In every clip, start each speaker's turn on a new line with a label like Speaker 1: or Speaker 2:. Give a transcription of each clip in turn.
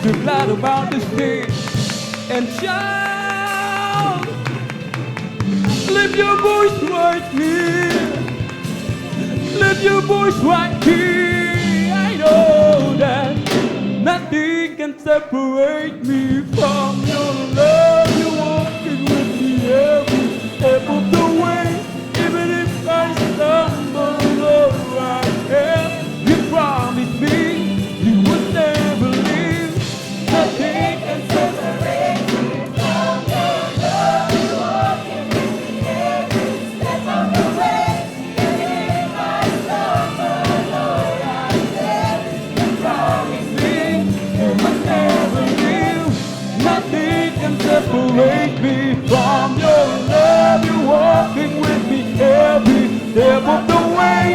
Speaker 1: you're glad about this day and shout. Lift your voice right here. Lift your voice right here. I know that nothing can separate me from your love. You're walking with me every step of the way. Even if I stumble or I am, you promised me you would never leave. Nothing can separate me from your love. You're walking with me every step of the way. Even if I stumble or I am, you promised me you would never leave. Nothing can separate me from your love. You're walking with me every step of the way.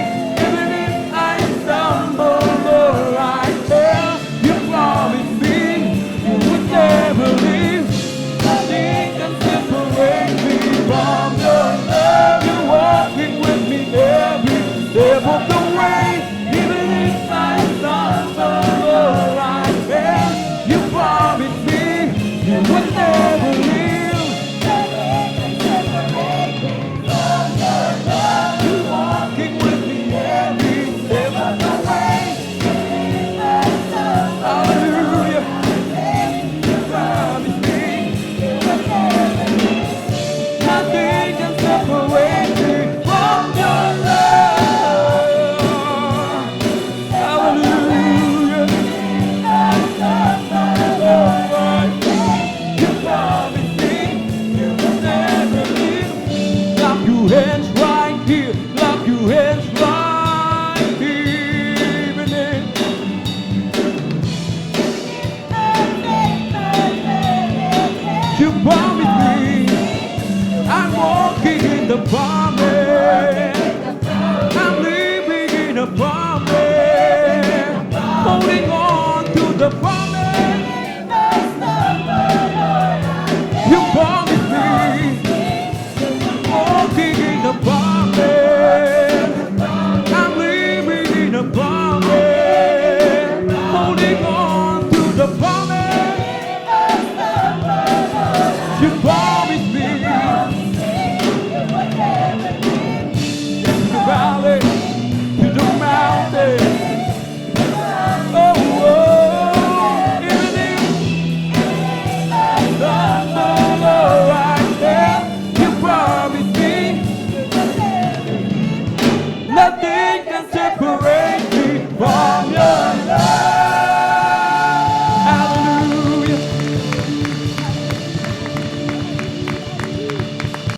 Speaker 1: Even if I stumble or I fail, you promised me you would never leave. Nothing can separate me from your love. You're walking with me every step of the way. Even if I stumble or I fail, you promised me you would never leave. Nothing can separate me from your love. You're walking with me every step of the way. Even if I stumble, hallelujah, you promised me you would never leave. Nothing can separate me from your love. Hallelujah. You promised me you would never leave. Clap your hands right here. Clap your hands right here. You promised me I'm walking in the promise.